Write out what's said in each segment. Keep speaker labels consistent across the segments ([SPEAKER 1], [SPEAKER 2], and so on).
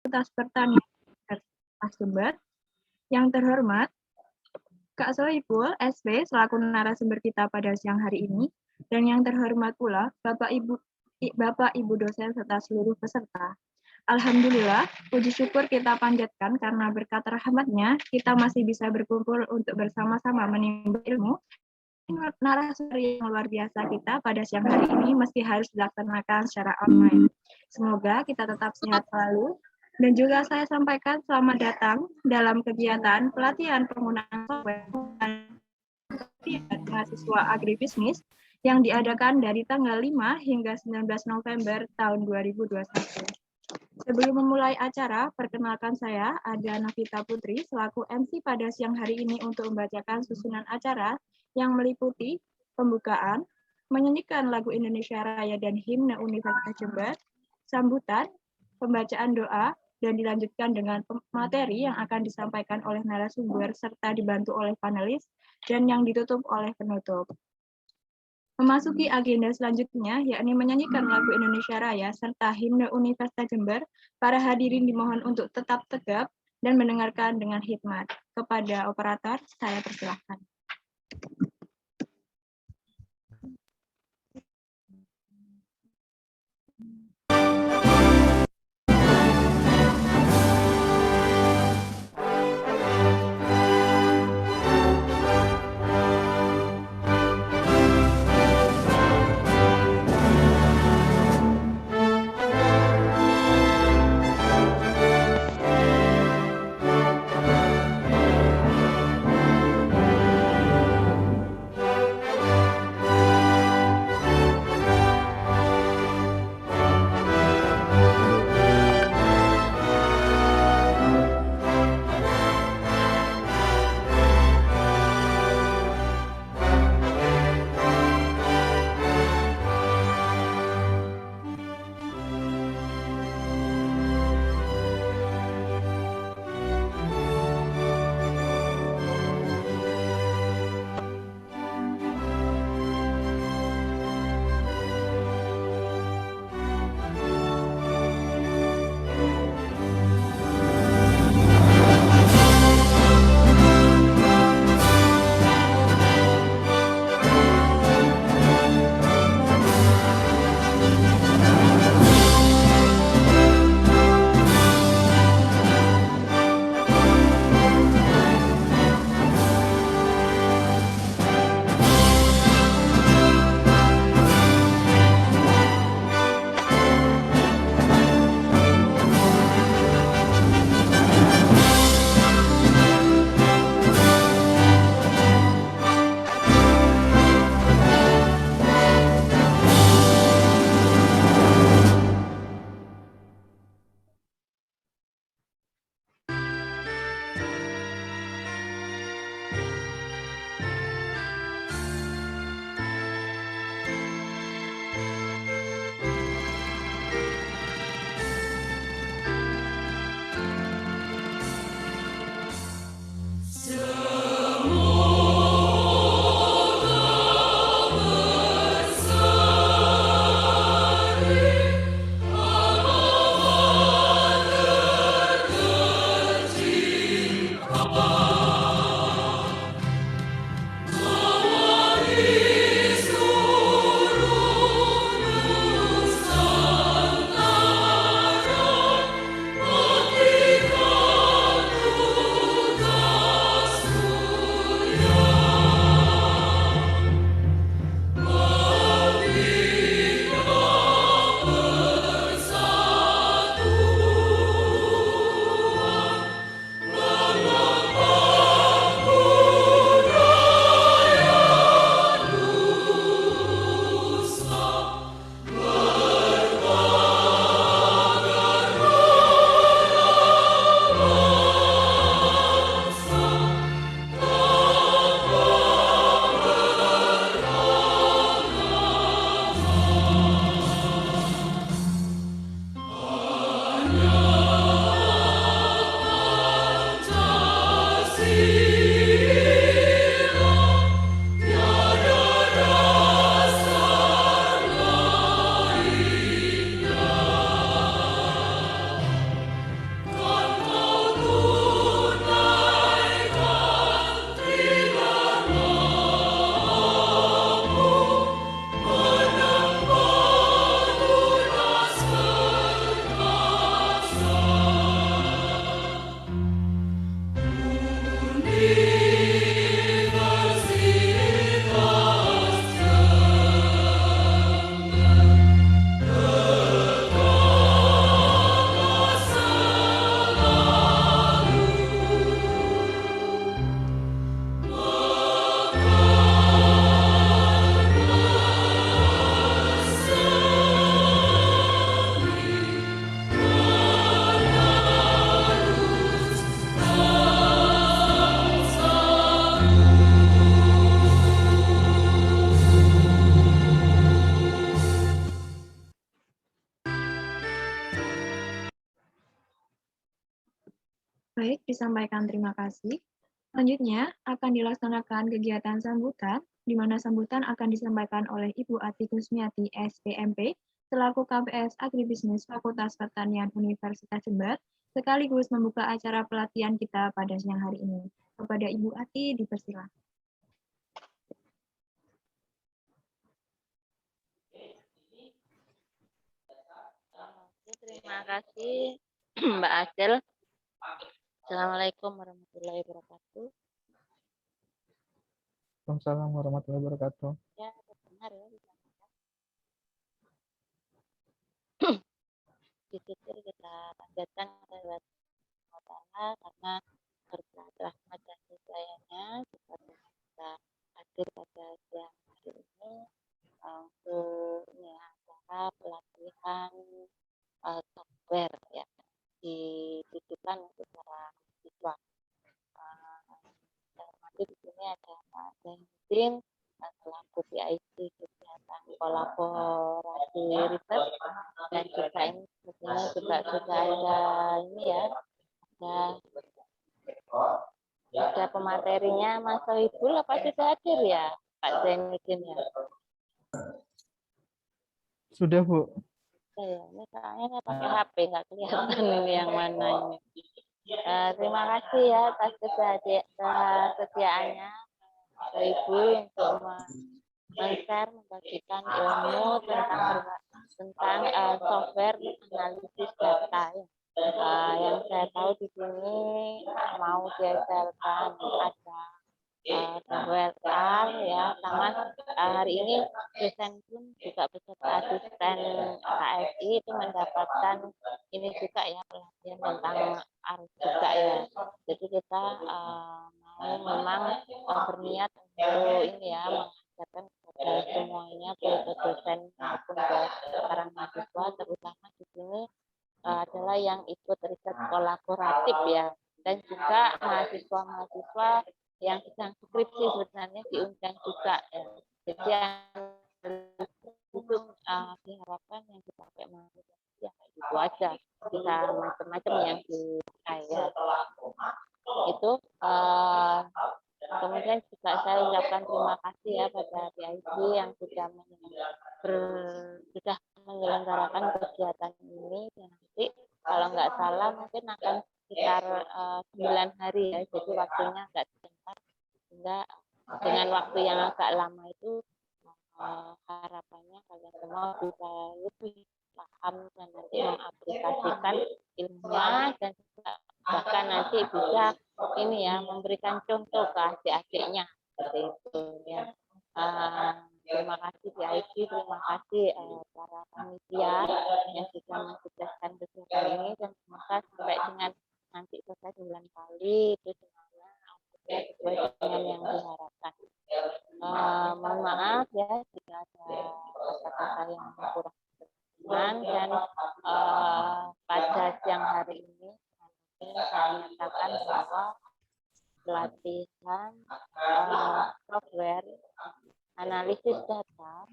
[SPEAKER 1] Fakultas Pertanian Jember. Yang terhormat, Kak Sohibul, SP, selaku narasumber kita pada siang hari ini, dan yang terhormat pula Bapak Ibu dosen serta seluruh peserta. Alhamdulillah, puji syukur kita panjatkan karena berkat rahmatnya kita masih bisa berkumpul untuk bersama-sama menimba ilmu. Narasumber yang luar biasa kita pada siang hari ini meski harus dilaksanakan secara online. Semoga kita tetap sehat selalu. Dan juga saya sampaikan selamat datang dalam kegiatan pelatihan penggunaan software mahasiswa agribisnis yang diadakan dari tanggal 5 hingga 19 November tahun 2021. Sebelum memulai acara, perkenalkan saya, ada Navita Putri, selaku MC pada siang hari ini untuk membacakan susunan acara yang meliputi pembukaan, menyanyikan lagu Indonesia Raya dan himne Universitas Jember, sambutan, pembacaan doa, dan dilanjutkan dengan materi yang akan disampaikan oleh narasumber serta dibantu oleh panelis, dan yang ditutup oleh penutup. Memasuki agenda selanjutnya, yakni menyanyikan lagu Indonesia Raya serta himne Universitas Jember, para hadirin dimohon untuk tetap tegap dan mendengarkan dengan hikmat. Kepada operator, saya persilahkan. Baik, disampaikan terima kasih. Selanjutnya akan dilaksanakan kegiatan sambutan, di mana sambutan akan disampaikan oleh Ibu Ati Kusmiati, SPMP, selaku KPS Agribisnis Fakultas Pertanian Universitas Jember, sekaligus membuka acara pelatihan kita pada siang hari ini. Kepada Ibu Ati, dipersilakan.
[SPEAKER 2] Terima kasih Mbak Adel. Assalamualaikum warahmatullahi wabarakatuh.
[SPEAKER 3] Waalaikumsalam warahmatullahi wabarakatuh.
[SPEAKER 2] Ya, benar ya. Dikir kita lanjutkan lewat Allah karena berkat rahmat dan hidayahnya kita hadir pada siang hari ini untuk acara pelatihan software ya ditujukan untuk para siswa. Termasuk di sini ada Pak Zainuddin selaku PIC kegiatan kolaborasi riset, dan juga ini sebenarnya juga sudah ada ini ya, ada pematerinya Mas Sohibul, apa sudah hadir ya Pak Zainuddin ya?
[SPEAKER 3] Sudah, Bu.
[SPEAKER 2] Ini kayaknya saya pakai HP, nggak kelihatan ini yang mana ini. Terima kasih ya atas kesediaannya Ibu untuk men-share, membagikan ilmu tentang software analisis data ya. Yang saya tahu di sini mau diajarkan ada software ya, sama hari ini dosen pun juga beserta asisten KFI itu mendapatkan ini juga ya, pelatihan tentang arus juga ya. Jadi kita mau memang berniat untuk ini ya, mengajarkan kepada semuanya, baik ke dosen maupun ke para mahasiswa, terutama di sini adalah yang ikut riset kolaboratif ya, dan juga mahasiswa-mahasiswa yang sedang skripsi sebenarnya diundang juga ya. Jadi yang itu diharapkan yang dipakai mahasiswa ya itu aja, bisa macam-macam yang dipakai ya. Itu kemudian juga saya ucapkan terima kasih ya pada PIC yang sudah menyelenggarakan kegiatan ini, dan nanti kalau nggak salah mungkin akan sekitar 9 hari ya, jadi waktunya agak sebentar, sehingga dengan waktu yang agak lama itu harapannya kalian semua bisa lebih paham dan nanti mengaplikasikan ilmunya, dan juga bahkan nanti bisa ini ya, memberikan contoh ke adik-adiknya seperti itu ya. Terima kasih PIC, terima kasih para panitia yang sudah mensukseskan kegiatan ini, dan semoga sampai dengan nanti selesai 9 kali itu semuanya sesuai dengan yang diharapkan. Mohon maaf ya jika ada kata-kata yang kurang berkenan, dan pada siang hari ini saya nyatakan bahwa pelatihan software analisis data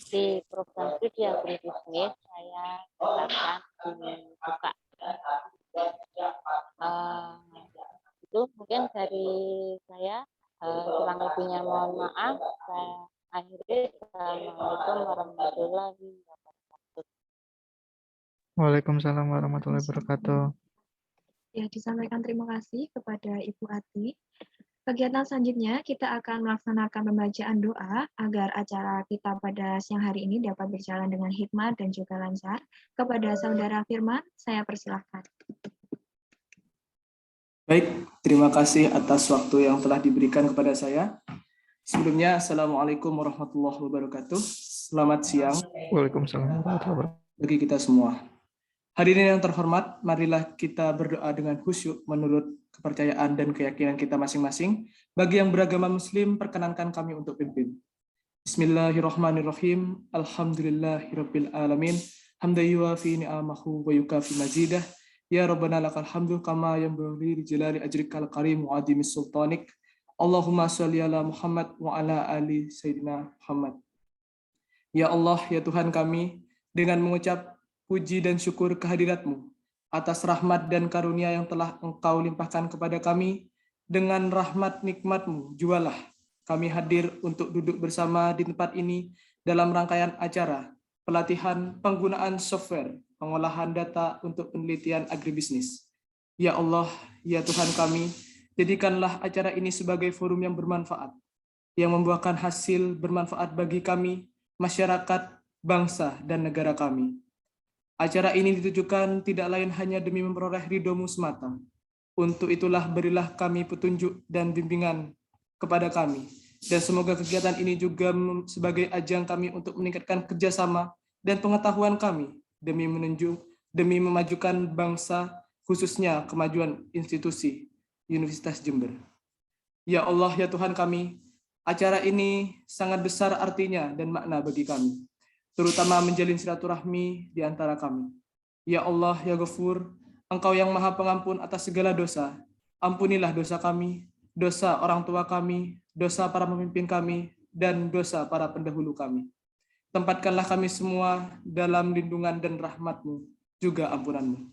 [SPEAKER 2] di program studi agribisnis saya akan dibuka. Itu mungkin dari saya. Kurang lebihnya mohon maaf. Saya akhiri. Assalamualaikum warahmatullahi wabarakatuh.
[SPEAKER 3] Waalaikumsalam warahmatullahi wabarakatuh.
[SPEAKER 1] Ya, disampaikan terima kasih kepada Ibu Ati. Kegiatan selanjutnya kita akan melaksanakan pembacaan doa agar acara kita pada siang hari ini dapat berjalan dengan hikmat dan juga lancar. Kepada Saudara Firman, saya persilahkan.
[SPEAKER 4] Baik, terima kasih atas waktu yang telah diberikan kepada saya. Sebelumnya, Assalamualaikum warahmatullahi wabarakatuh. Selamat siang.
[SPEAKER 3] Waalaikumsalam warahmatullahi wabarakatuh.
[SPEAKER 4] Bagi kita semua. Hadirin yang terhormat, marilah kita berdoa dengan khusyuk menurut kepercayaan dan keyakinan kita masing-masing. Bagi yang beragama Muslim, perkenankan kami untuk pimpin. Bismillahirrahmanirrahim. Alhamdulillahirabbil alamin. Hamdan yuwafi ni'amahu wa yukafi mazidah. Ya Rabbana lakal hamdu kama yanbaghi li jalali ajrikal karim wa adimis sultanik. Allahumma sholli ala Muhammad wa ala ali sayyidina Muhammad. Ya Allah, ya Tuhan kami, dengan mengucap puji dan syukur kehadirat-Mu, atas rahmat dan karunia yang telah Engkau limpahkan kepada kami. Dengan rahmat nikmat-Mu jualah kami hadir untuk duduk bersama di tempat ini dalam rangkaian acara pelatihan penggunaan software pengolahan data untuk penelitian agribisnis. Ya Allah, ya Tuhan kami, jadikanlah acara ini sebagai forum yang bermanfaat, yang membuahkan hasil bermanfaat bagi kami, masyarakat, bangsa, dan negara kami. Acara ini ditujukan tidak lain hanya demi memperoleh ridho-Mu semata. Untuk itulah berilah kami petunjuk dan bimbingan kepada kami. Dan semoga kegiatan ini juga sebagai ajang kami untuk meningkatkan kerjasama dan pengetahuan kami demi memajukan bangsa, khususnya kemajuan institusi Universitas Jember. Ya Allah, ya Tuhan kami, acara ini sangat besar artinya dan makna bagi kami, terutama menjalin silaturahmi di antara kami. Ya Allah, ya Ghafur, Engkau yang Maha Pengampun atas segala dosa, ampunilah dosa kami, dosa orang tua kami, dosa para pemimpin kami, dan dosa para pendahulu kami. Tempatkanlah kami semua dalam lindungan dan rahmat-Mu, juga ampunan-Mu.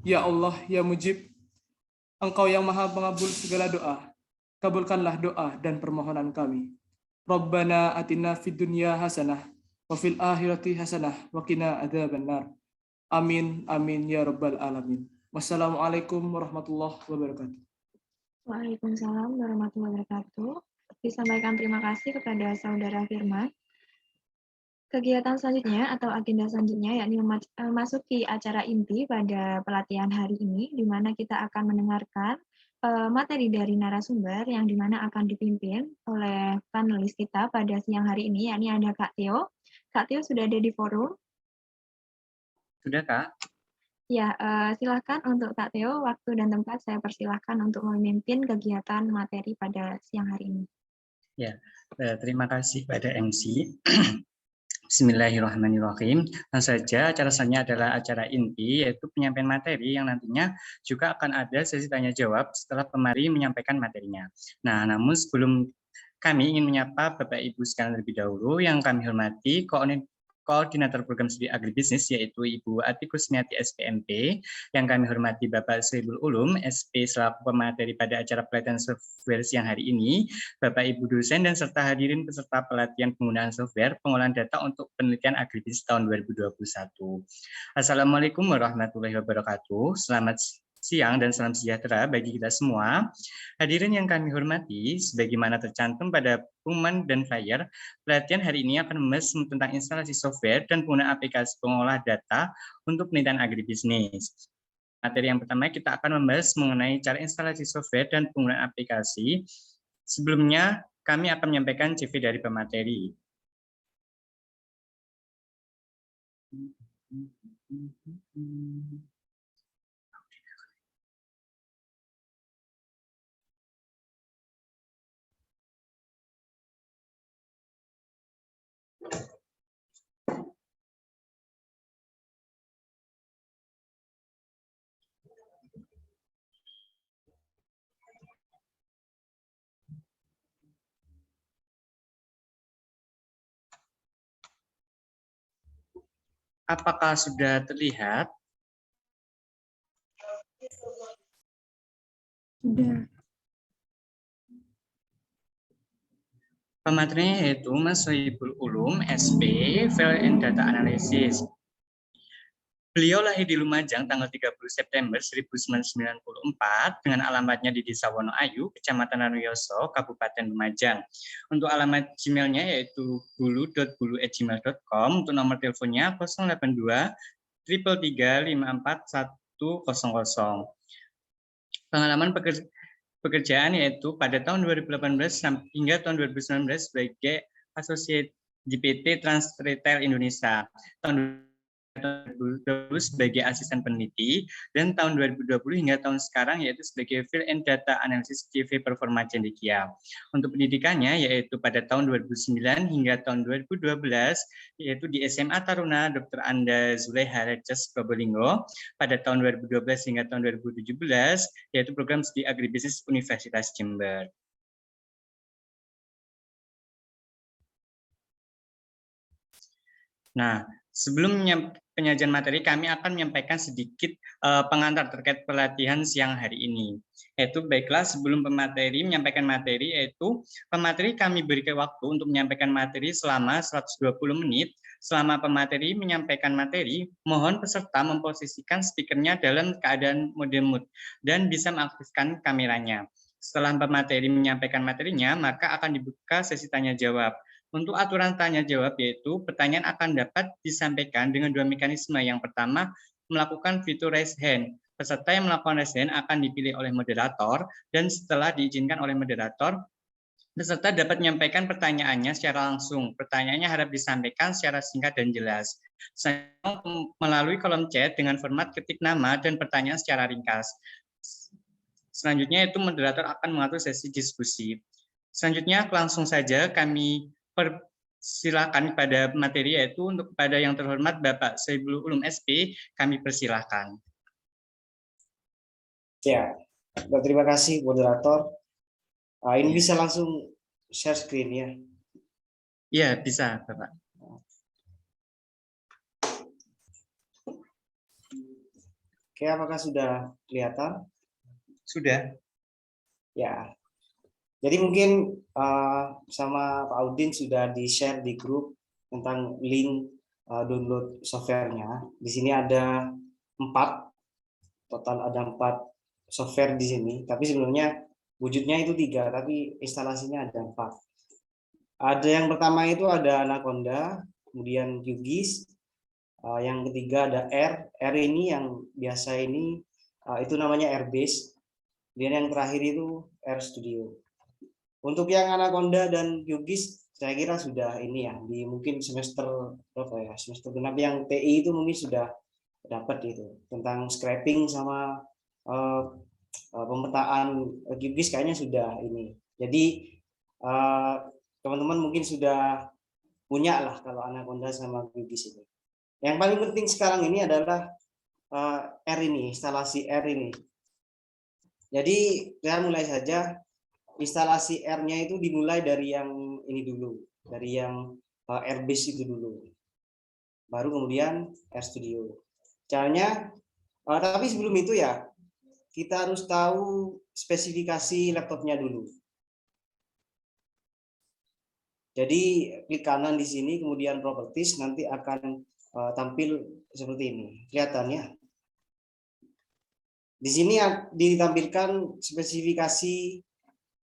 [SPEAKER 4] Ya Allah, ya Mujib, Engkau yang Maha Pengabul segala doa, kabulkanlah doa dan permohonan kami. Rabbana atina fid dunya hasanah, wa fil akhirati hasanah, wa qina adzabannar. Amin, amin, ya Rabbal Alamin. Wassalamualaikum warahmatullahi wabarakatuh.
[SPEAKER 1] Waalaikumsalam warahmatullahi wabarakatuh. Disampaikan terima kasih kepada Saudara Firman. Kegiatan selanjutnya atau agenda selanjutnya yakni memasuki acara inti pada pelatihan hari ini, di mana kita akan mendengarkan materi dari narasumber yang dimana akan dipimpin oleh panelis kita pada siang hari ini, yakni ada Kak Theo. Kak Theo sudah ada di forum.
[SPEAKER 5] Sudah, Kak?
[SPEAKER 1] Ya, silakan untuk Kak Theo, waktu dan tempat saya persilahkan untuk memimpin kegiatan materi pada siang hari ini.
[SPEAKER 5] Ya, terima kasih pada MC. Bismillahirrahmanirrahim. Langsung saja, acara selanjutnya adalah acara inti, yaitu penyampaian materi yang nantinya juga akan ada sesi tanya-jawab setelah pemari menyampaikan materinya. Nah, namun sebelum kami ingin menyapa Bapak Ibu sekalian terlebih dahulu, yang kami hormati Koordinator Program Studi Agribisnis yaitu Ibu Ati Kusmiati SPMP, yang kami hormati Bapak Sohibul Ulum SP selaku pemateri pada acara pelatihan software siang hari ini, Bapak Ibu dosen dan serta hadirin peserta pelatihan penggunaan software pengolahan data untuk penelitian agribisnis tahun 2021. Assalamualaikum warahmatullahi wabarakatuh. Selamat siang dan salam sejahtera bagi kita semua. Hadirin yang kami hormati, sebagaimana tercantum pada pengumuman dan flyer, pelatihan hari ini akan membahas tentang instalasi software dan penggunaan aplikasi pengolah data untuk penelitian agribisnis. Materi yang pertama kita akan membahas mengenai cara instalasi software dan penggunaan aplikasi. Sebelumnya, kami akan menyampaikan CV dari pemateri. Apakah sudah terlihat?
[SPEAKER 1] Sudah.
[SPEAKER 5] Pematerinya yaitu Mas Sohibul Ulum, SP, File and Data Analysis. Beliau lahir di Lumajang tanggal 30 September 1994 dengan alamatnya di Desa Wonoayu, Kecamatan Wanuyoso, Kabupaten Lumajang. Untuk alamat Gmail-nya yaitu bulu.bulu@gmail.com, untuk nomor teleponnya 082 333 54100. Pengalaman pekerjaan yaitu pada tahun 2018 hingga tahun 2019 sebagai Associate GPT Trans Retail Indonesia. Tahun 2020 sebagai asisten peneliti, dan tahun 2020 hingga tahun sekarang yaitu sebagai Field and Data Analysis CV Performa Cendekia. Untuk pendidikannya yaitu pada tahun 2009 hingga tahun 2012 yaitu di SMA Taruna Dr. Anda Zuleha Reces Probolinggo, pada tahun 2012 hingga tahun 2017 yaitu program studi agribisnis Universitas Jember. Nah, sebelum penyajian materi, kami akan menyampaikan sedikit pengantar terkait pelatihan siang hari ini. Yaitu baiklah, sebelum pemateri menyampaikan materi, yaitu pemateri kami berikan waktu untuk menyampaikan materi selama 120 menit. Selama pemateri menyampaikan materi, mohon peserta memposisikan speakernya dalam keadaan mode mute dan bisa mengaktifkan kameranya. Setelah pemateri menyampaikan materinya, maka akan dibuka sesi tanya jawab. Untuk aturan tanya jawab, yaitu pertanyaan akan dapat disampaikan dengan dua mekanisme. Yang pertama, melakukan fitur raise hand. Peserta yang melakukan raise hand akan dipilih oleh moderator, dan setelah diizinkan oleh moderator, peserta dapat menyampaikan pertanyaannya secara langsung. Pertanyaannya harap disampaikan secara singkat dan jelas. Melalui kolom chat dengan format ketik nama dan pertanyaan secara ringkas. Selanjutnya itu moderator akan mengatur sesi diskusi. Selanjutnya langsung saja kami persilakan pada materi, yaitu untuk kepada yang terhormat Bapak Soebul Ulum SP, kami persilahkan.
[SPEAKER 6] Ya, terima kasih moderator. Ini bisa langsung share screen ya?
[SPEAKER 5] Iya, bisa Bapak.
[SPEAKER 6] Oke, apakah sudah kelihatan?
[SPEAKER 5] Sudah.
[SPEAKER 6] Ya. Jadi mungkin sama Pak Udin sudah di-share di grup tentang link download softwarenya. Di sini ada 4, total ada 4 software di sini. Tapi sebenarnya wujudnya itu 3, tapi instalasinya ada 4. Ada yang pertama itu ada Anaconda, kemudian QGIS, yang ketiga ada R. R ini yang biasa ini itu namanya Airbase. Kemudian yang terakhir itu RStudio. Untuk yang Anaconda dan QGIS saya kira sudah ini ya, di mungkin semester berapa ya, semester genap yang TI itu mungkin sudah dapat itu tentang scraping sama pemetaan QGIS kayaknya sudah ini. Jadi teman-teman mungkin sudah punya lah kalau Anaconda sama QGIS itu. Yang paling penting sekarang ini adalah R ini, instalasi R ini. Jadi saya mulai saja. Instalasi R-nya itu dimulai dari yang ini dulu, dari yang Airbase itu dulu. Baru kemudian RStudio. Caranya, tapi sebelum itu ya, kita harus tahu spesifikasi laptopnya dulu. Jadi klik kanan di sini, kemudian properties, nanti akan tampil seperti ini. Kelihatannya. Di sini ditampilkan spesifikasi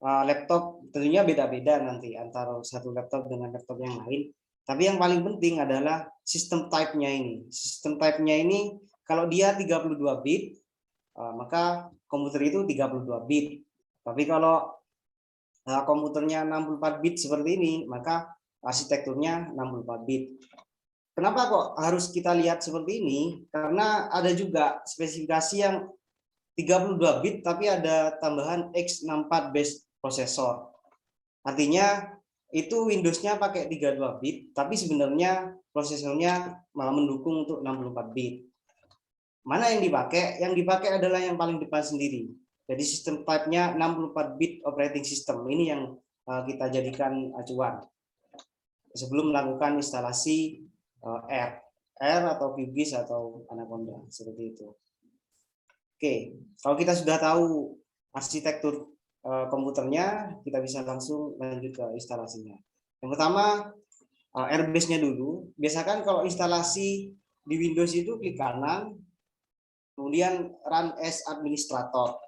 [SPEAKER 6] laptop, tentunya beda-beda nanti antara satu laptop dengan laptop yang lain. Tapi yang paling penting adalah sistem type-nya ini. Sistem type-nya ini kalau dia 32 bit, maka komputer itu 32 bit. Tapi kalau komputernya 64 bit seperti ini, maka arsitekturnya 64 bit. Kenapa kok harus kita lihat seperti ini? Karena ada juga spesifikasi yang 32 bit tapi ada tambahan X64 base prosesor. Artinya itu Windows-nya pakai 32 bit, tapi sebenarnya prosesornya malah mendukung untuk 64 bit. Mana yang dipakai? Yang dipakai adalah yang paling depan sendiri. Jadi sistem type-nya 64 bit operating system. Ini yang kita jadikan acuan sebelum melakukan instalasi R atau QGIS atau Anaconda seperti itu. Oke, kalau kita sudah tahu arsitektur komputernya, kita bisa langsung lanjut ke instalasinya. Yang pertama, Airbase-nya dulu. Biasakan kalau instalasi di Windows itu klik kanan, kemudian Run as Administrator.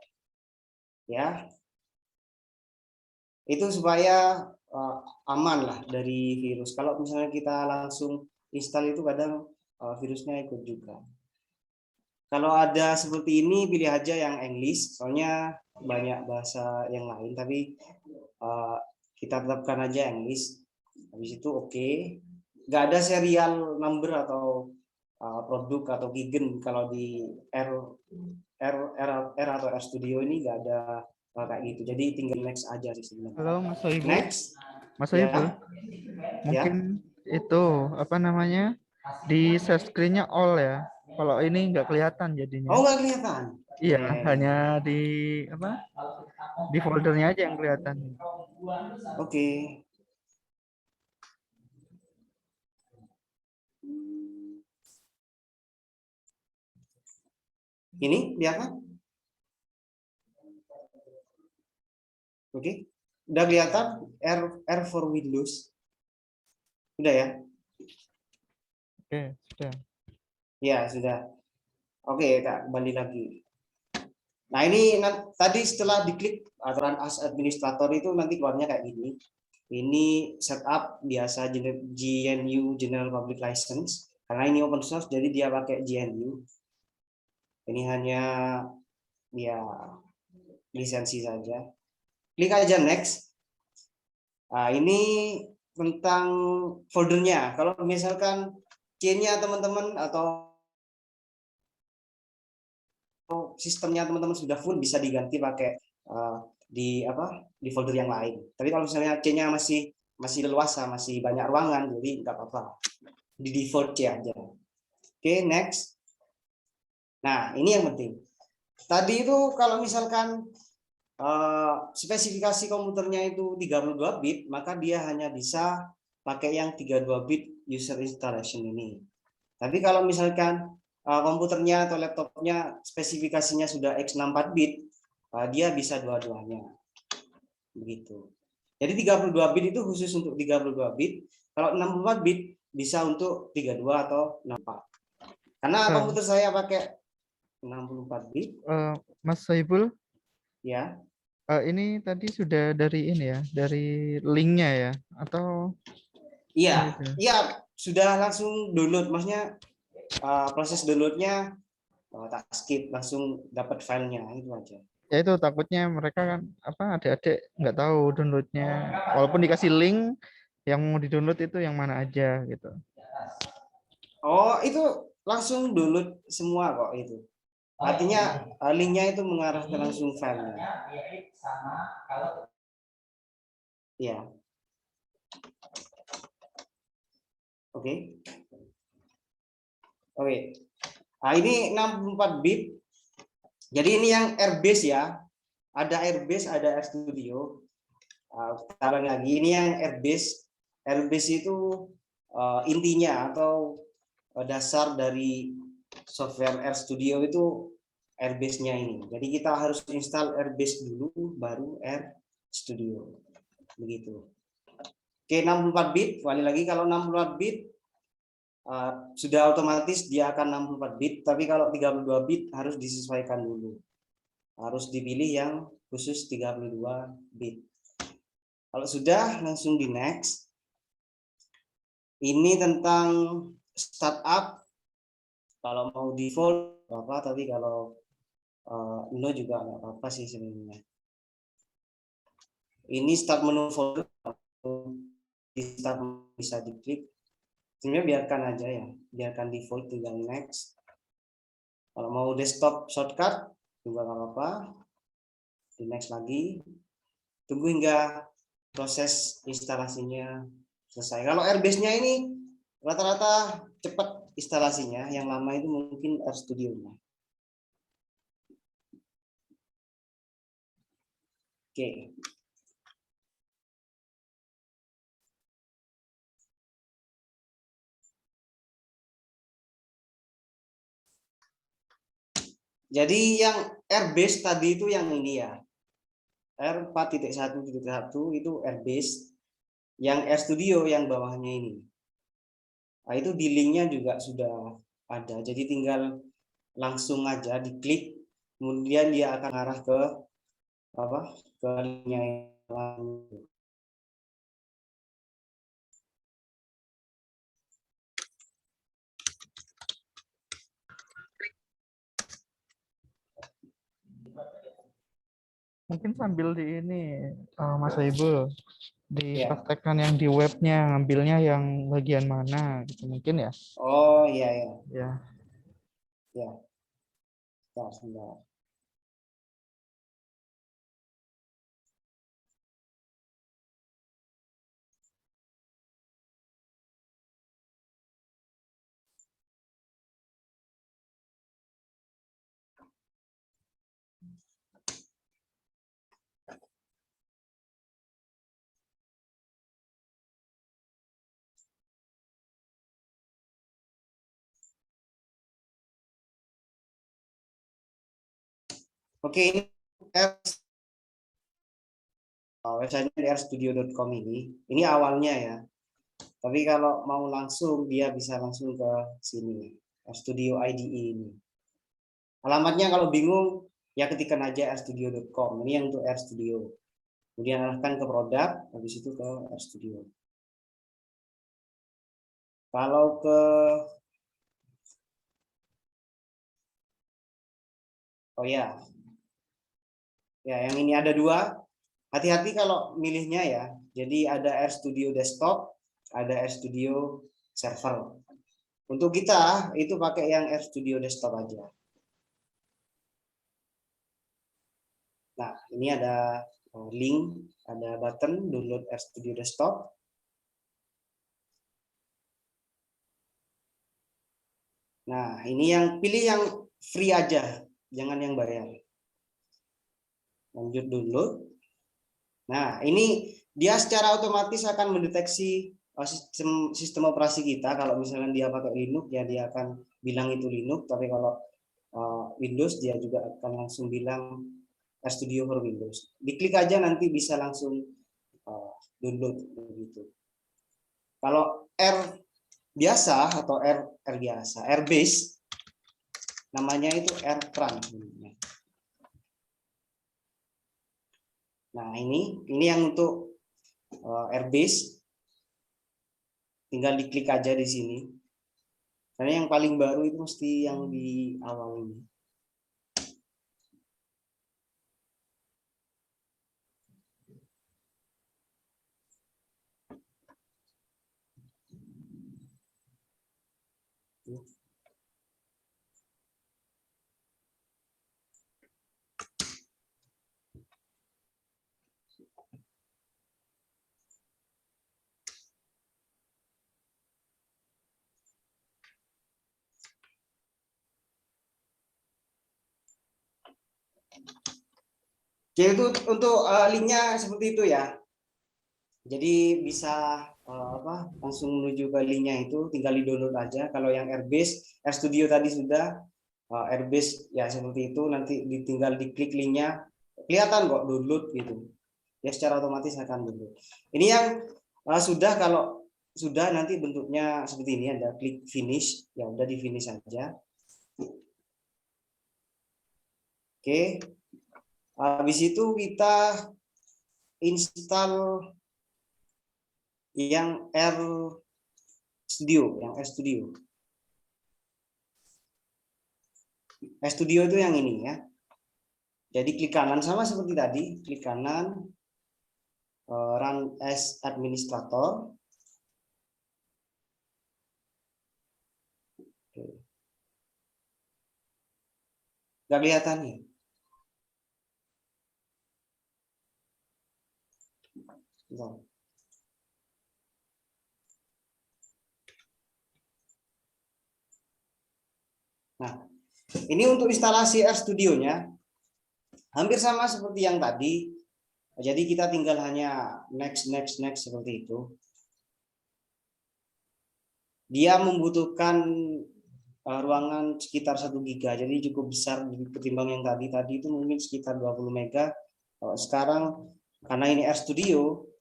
[SPEAKER 6] Ya, itu supaya aman lah dari virus. Kalau misalnya kita langsung install itu kadang virusnya ikut juga. Kalau ada seperti ini, pilih aja yang English, soalnya banyak bahasa yang lain, tapi kita tetapkan aja English. Habis itu oke. Nggak ada serial number atau produk atau gigen kalau di R atau RStudio ini nggak ada kayak gitu. Jadi tinggal next aja sih sebenarnya.
[SPEAKER 3] Halo Mas Soebul.
[SPEAKER 6] Next.
[SPEAKER 3] Mas Soebul. Mungkin itu apa namanya? Di share screen-nya all ya. Kalau ini nggak kelihatan jadinya.
[SPEAKER 6] Oh, nggak kelihatan.
[SPEAKER 3] Iya, hanya di apa? Di foldernya aja yang kelihatan.
[SPEAKER 6] Oke. Ini lihat kan? Oke. Udah kelihatan R for Windows. Udah ya?
[SPEAKER 3] Oke, sudah.
[SPEAKER 6] Ya, sudah. Oke, Kak, kembali lagi. Nah, ini tadi setelah diklik aturan as administrator itu nanti keluarnya kayak gini. Ini setup biasa GNU General Public License. Karena ini open source, jadi dia pakai GNU. Ini hanya ya lisensi saja. Klik aja next. Nah, ini tentang foldernya. Kalau misalkan C-nya teman-teman atau sistemnya teman-teman sudah full, bisa diganti pakai di folder yang lain. Tapi kalau misalnya C-nya masih leluasa, masih banyak ruangan, jadi nggak apa-apa. Di default C aja. Oke, next. Nah, ini yang penting. Tadi itu kalau misalkan spesifikasi komputernya itu 32 bit, maka dia hanya bisa pakai yang 32 bit user installation ini. Tapi kalau misalkan komputernya atau laptopnya spesifikasinya sudah x64 bit, dia bisa dua-duanya. Begitu. Jadi 32 bit itu khusus untuk 32 bit, kalau 64 bit bisa untuk 32 atau 64. Karena komputer saya pakai 64 bit.
[SPEAKER 3] Mas Saiful,
[SPEAKER 6] Ya.
[SPEAKER 3] ini tadi sudah dari ini ya, dari linknya ya, atau?
[SPEAKER 6] Iya, iya sudah langsung download, maksudnya proses downloadnya tak skip, langsung dapat filenya itu aja.
[SPEAKER 3] Ya itu takutnya mereka kan adik-adik nggak tahu downloadnya, walaupun dikasih link yang mau di-download itu yang mana aja gitu.
[SPEAKER 6] Oh, itu langsung download semua kok itu. Artinya linknya itu mengarah ke langsung filenya. Ya. Oke. Oke. Nah, ini 64 bit. Jadi ini yang Airbase ya. Ada Airbase, ada RStudio. Sekarang lagi ini yang Airbase. Airbase itu intinya atau dasar dari software RStudio itu Airbase-nya ini. Jadi kita harus install Airbase dulu, baru RStudio. Begitu. Oke, 64 bit. Kembali lagi kalau 64 bit sudah otomatis dia akan 64 bit, tapi kalau 32 bit harus disesuaikan dulu. Harus dipilih yang khusus 32 bit. Kalau sudah, langsung di next. Ini tentang startup. Kalau mau default apa, tapi kalau no juga nggak apa-apa sih sebenarnya. Ini start menu folder, di start bisa diklik. Sebenarnya biarkan aja ya, biarkan default, tinggal next. Kalau mau desktop shortcut juga nggak apa-apa, di next lagi. Tunggu hingga proses instalasinya selesai. Kalau Airbase-nya ini rata-rata cepat instalasinya, yang lama itu mungkin RStudio-nya. Oke. Jadi yang Airbase tadi itu yang ini ya. R4.1.1 itu Airbase. Yang RStudio yang bawahnya ini. Nah, itu di linknya juga sudah ada. Jadi tinggal langsung aja diklik, kemudian dia akan arah ke ke linknya yang
[SPEAKER 3] Mungkin sambil di ini Mas Saiful dipraktekkan yang di webnya, ngambilnya yang bagian mana gitu mungkin ya.
[SPEAKER 6] Oh iya ya.
[SPEAKER 3] Ya.
[SPEAKER 6] Ya. Sebentar. Oke, ini websitenya di rstudio.com ini awalnya ya. Tapi kalau mau langsung dia bisa langsung ke sini, RStudio IDE ini. Alamatnya kalau bingung ya ketikkan aja rstudio.com. Ini yang untuk RStudio. Kemudian arahkan ke produk, habis itu ke RStudio. Kalau ke ya yang ini ada dua. Hati-hati kalau milihnya ya. Jadi ada RStudio Desktop, ada RStudio Server. Untuk kita itu pakai yang RStudio Desktop aja. Nah, ini ada link, ada button download RStudio Desktop. Nah, ini yang pilih yang free aja, jangan yang bayar. Lanjut download. Nah, ini dia secara otomatis akan mendeteksi sistem operasi kita. Kalau misalnya dia pakai Linux, ya dia akan bilang itu Linux. Tapi kalau Windows, dia juga akan langsung bilang RStudio for Windows. Diklik aja nanti bisa langsung download begitu. Kalau R biasa atau R biasa, R base, namanya itu R run. Nah ini yang untuk R base, tinggal diklik aja di sini. Karena yang paling baru itu mesti yang di awal ini. Jadi itu untuk linknya seperti itu ya. Jadi bisa langsung menuju ke linknya itu, tinggal di download aja. Kalau yang Airbase, RStudio tadi sudah, Airbase ya seperti itu. Nanti tinggal diklik linknya, kelihatan kok download gitu. Ya secara otomatis akan download. Ini yang sudah, kalau sudah nanti bentuknya seperti ini, ada klik finish, ya udah di finish aja. Oke. Habis itu kita install yang RStudio, RStudio itu yang ini ya. Jadi klik kanan sama seperti tadi, klik kanan, run as administrator. Nggak kelihatan ya? Nah, ini untuk instalasi RStudio-nya hampir sama seperti yang tadi. Jadi kita tinggal hanya next seperti itu. Dia membutuhkan ruangan sekitar 1 GB, jadi cukup besar ketimbang yang tadi itu mungkin sekitar 20 MB. Sekarang karena ini RStudio,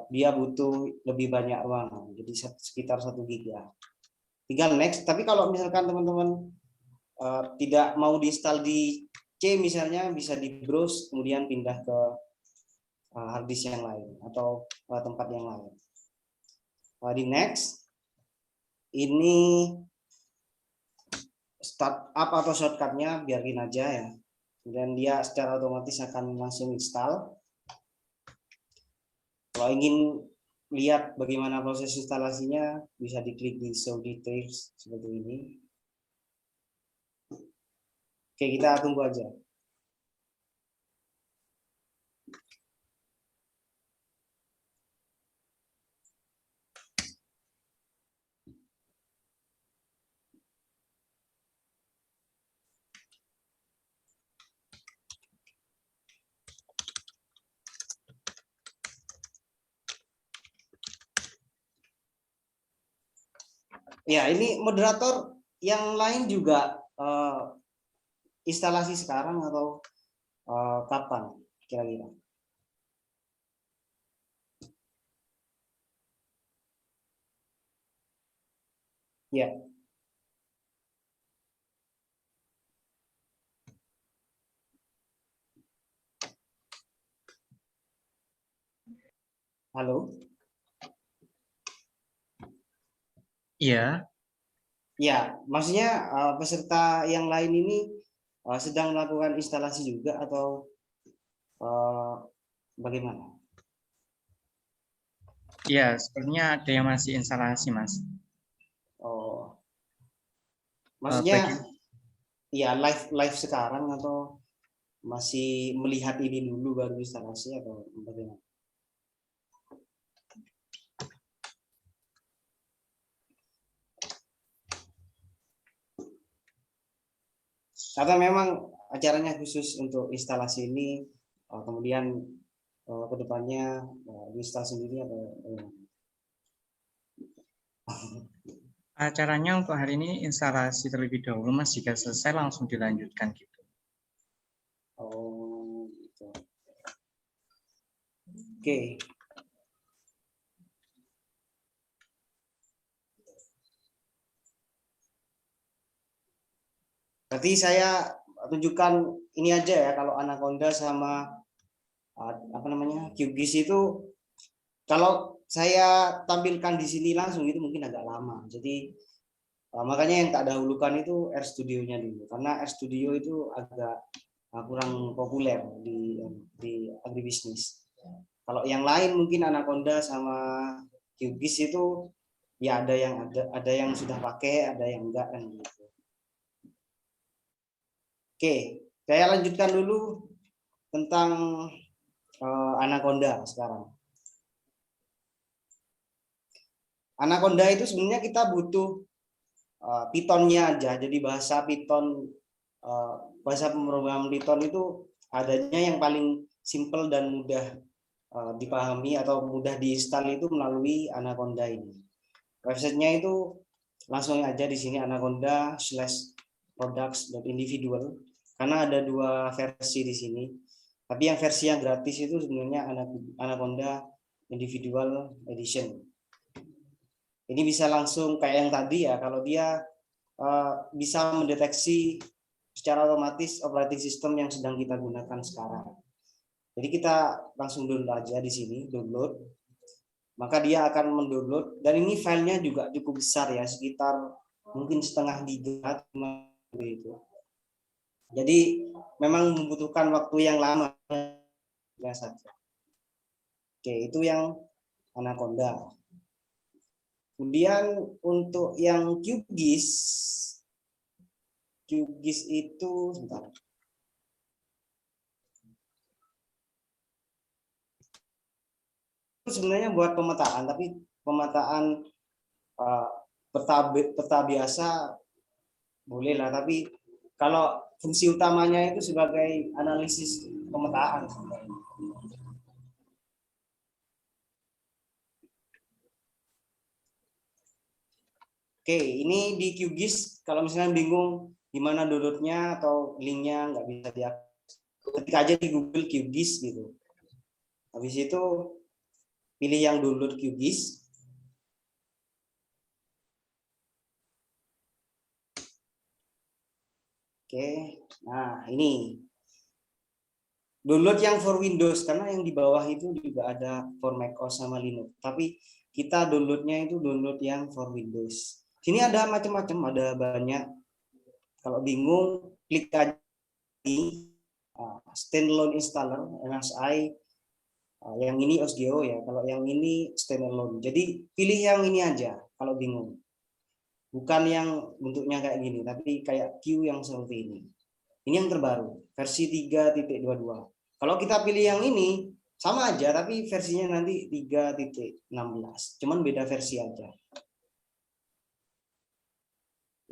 [SPEAKER 6] dia butuh lebih banyak ruangan, jadi sekitar 1 GB. Tinggal next. Tapi kalau misalkan teman-teman tidak mau diinstal di C misalnya, bisa di browse kemudian pindah ke hard disk yang lain atau tempat yang lain. Di next, ini startup atau shortcutnya biarin aja ya, dan dia secara otomatis akan langsung install. Kalau ingin lihat bagaimana proses instalasinya, bisa diklik di show details seperti ini. Oke, kita tunggu aja. Ya, ini moderator yang lain juga instalasi sekarang atau kapan kira-kira? Ya. Halo?
[SPEAKER 5] Iya,
[SPEAKER 6] Ya, maksudnya peserta yang lain ini sedang melakukan instalasi juga atau bagaimana?
[SPEAKER 5] iya, sepertinya ada yang masih instalasi, Mas.
[SPEAKER 6] Oh,
[SPEAKER 5] Bagi
[SPEAKER 6] maksudnya ya live sekarang atau masih melihat ini dulu baru instalasi atau bagaimana? Atau memang acaranya khusus untuk instalasi ini, kemudian ke depannya install sendiri atau
[SPEAKER 5] acaranya untuk hari ini instalasi terlebih dahulu, Mas. Jika selesai langsung dilanjutkan gitu.
[SPEAKER 6] oh gitu. Oke. Berarti saya tunjukkan ini aja ya, kalau Anaconda sama apa namanya QGIS itu, kalau saya tampilkan di sini langsung itu mungkin agak lama. Jadi makanya yang tak dahulukan itu RStudio-nya dulu, karena RStudio itu agak kurang populer di agribisnis. Kalau yang lain mungkin Anaconda sama QGIS itu ya ada yang sudah pakai, ada yang enggak kan gitu. Oke, saya lanjutkan dulu tentang Anaconda sekarang. Anaconda itu sebenarnya kita butuh Python-nya aja. Jadi bahasa Python, bahasa pemrograman Python itu adanya yang paling simple dan mudah dipahami atau mudah diinstal itu melalui Anaconda ini. Websitenya itu langsung aja di sini anaconda/products.individual, karena ada 2 versi di sini. Tapi yang versi yang gratis itu sebenarnya Anaconda Individual Edition. Ini bisa langsung kayak yang tadi ya, kalau dia bisa mendeteksi secara otomatis operating system yang sedang kita gunakan sekarang. Jadi kita langsung download aja di sini, download. Maka dia akan mendownload, dan ini filenya juga cukup besar ya, sekitar mungkin setengah giga itu. Jadi memang membutuhkan waktu yang lama saja. Oke, itu yang Anaconda. Kemudian untuk yang QGIS itu sebentar. Sebenarnya buat pemetaan, tapi pemetaan peta biasa boleh lah, tapi kalau fungsi utamanya itu sebagai analisis pemetaan. Oke, ini di QGIS, kalau misalnya bingung gimana downloadnya atau linknya nggak bisa diakses, ketik aja di Google QGIS gitu. Habis itu pilih yang download QGIS. Oke, nah ini download yang for Windows, karena yang di bawah itu juga ada for macOS sama Linux. Tapi kita downloadnya itu download yang for Windows. Sini ada macam-macam, ada banyak. Kalau bingung, klik aja di standalone installer MSI. Yang ini OSGeo ya, kalau yang ini standalone. Jadi pilih yang ini aja kalau bingung. Bukan yang bentuknya kayak gini, tapi kayak Q yang seperti ini. Ini yang terbaru, versi 3.22. Kalau kita pilih yang ini, sama aja, tapi versinya nanti 3.16. Cuman beda versi aja.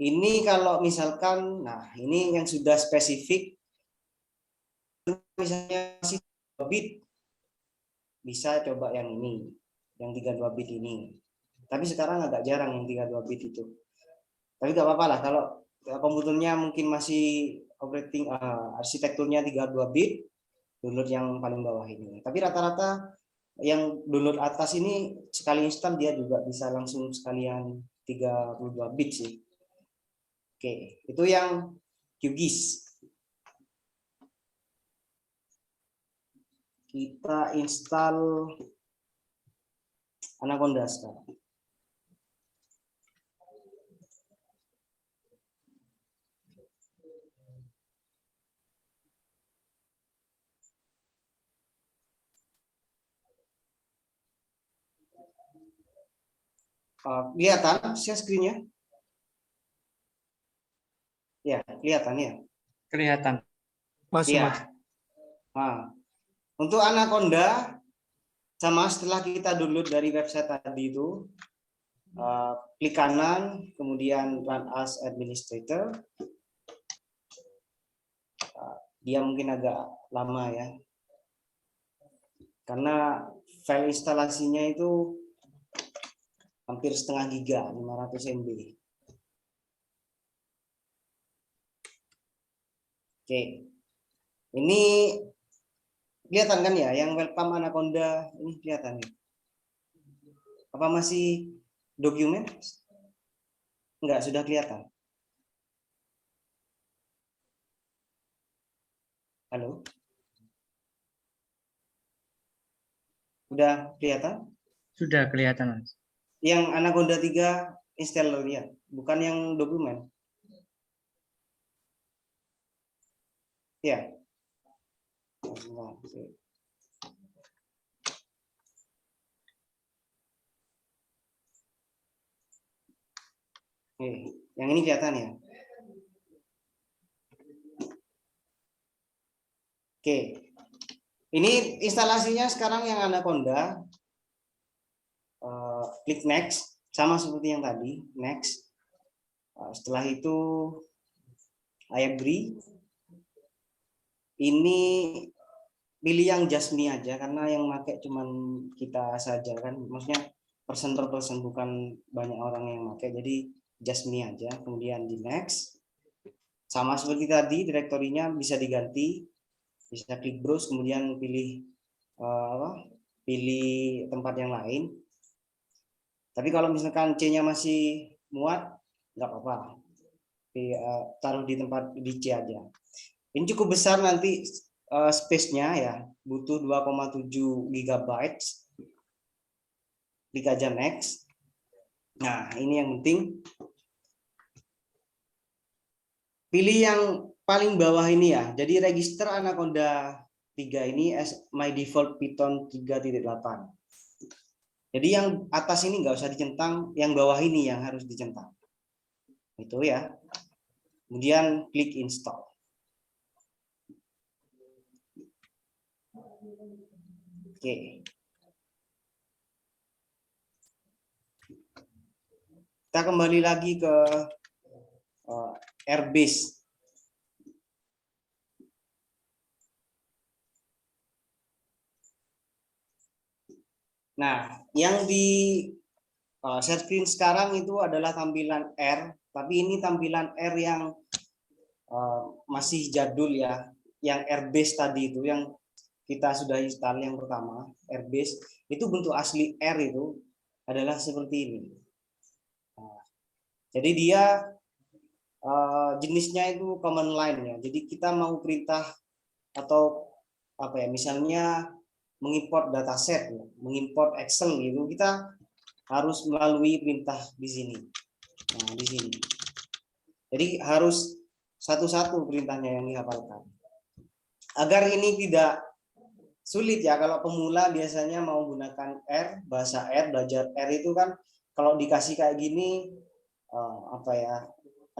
[SPEAKER 6] Ini kalau misalkan, nah ini yang sudah spesifik, misalnya masih 2 bit, bisa coba yang ini, yang 32 bit ini. Tapi sekarang agak jarang yang 32 bit itu. Tapi nggak apa-apa lah, kalau komputernya mungkin masih arsitekturnya 32 bit, download yang paling bawah ini. Tapi rata-rata yang download atas ini sekali instan dia juga bisa langsung sekalian 32 bit sih. Oke, itu yang QGIS. Kita install Anaconda sekarang. Kelihatan share screen-nya? Ya, kelihatan ya.
[SPEAKER 5] Kelihatan.
[SPEAKER 4] Masuk,
[SPEAKER 6] Ya.
[SPEAKER 4] Mas.
[SPEAKER 6] Nah, untuk Anaconda sama setelah kita download dari website tadi itu, klik kanan, kemudian run as administrator. Dia mungkin agak lama ya, karena file instalasinya itu hampir setengah giga, 500 MB. Oke, ini kelihatan kan ya, yang welcome Anaconda ini kelihatan nih. Apa masih dokumen? Enggak, sudah kelihatan. Halo? Sudah kelihatan?
[SPEAKER 5] Sudah kelihatan, Mas.
[SPEAKER 6] Yang Anaconda 3 installernya, bukan yang dokumen. Ya. Oke, yang ini kelihatan ya. Oke. Ini instalasinya sekarang yang Anaconda. Klik next, sama seperti yang tadi, next. Setelah itu I agree. Ini pilih yang just me aja karena yang pakai cuman kita saja kan, maksudnya person per person, bukan banyak orang yang pakai, jadi just me aja. Kemudian di next, sama seperti tadi direktorinya bisa diganti, bisa klik browse kemudian pilih pilih tempat yang lain. Tapi kalau misalkan C-nya masih muat, nggak apa-apa, taruh di tempat di C aja. Ini cukup besar nanti space-nya ya, butuh 2,7 GB. Klik aja next. Nah, ini yang penting. Pilih yang paling bawah ini ya. Jadi register Anaconda 3 ini as my default Python 3.8. Jadi yang atas ini nggak usah dicentang, yang bawah ini yang harus dicentang. Itu ya. Kemudian klik install. Oke. Kita kembali lagi ke Airbase. Nah, yang di share screen sekarang itu adalah tampilan R, tapi ini tampilan R yang masih jadul ya, yang Airbase tadi itu yang kita sudah install yang pertama, Airbase itu bentuk asli R itu adalah seperti ini. Nah, jadi dia jenisnya itu command line ya. Jadi kita mau perintah atau apa ya, misalnya mengimport dataset, mengimport Excel gitu, kita harus melalui perintah di sini. Nah, di sini. Jadi harus satu-satu perintahnya yang dihafalkan. Agar ini tidak sulit ya, kalau pemula biasanya mau gunakan R, bahasa R, belajar R itu kan kalau dikasih kayak gini apa ya,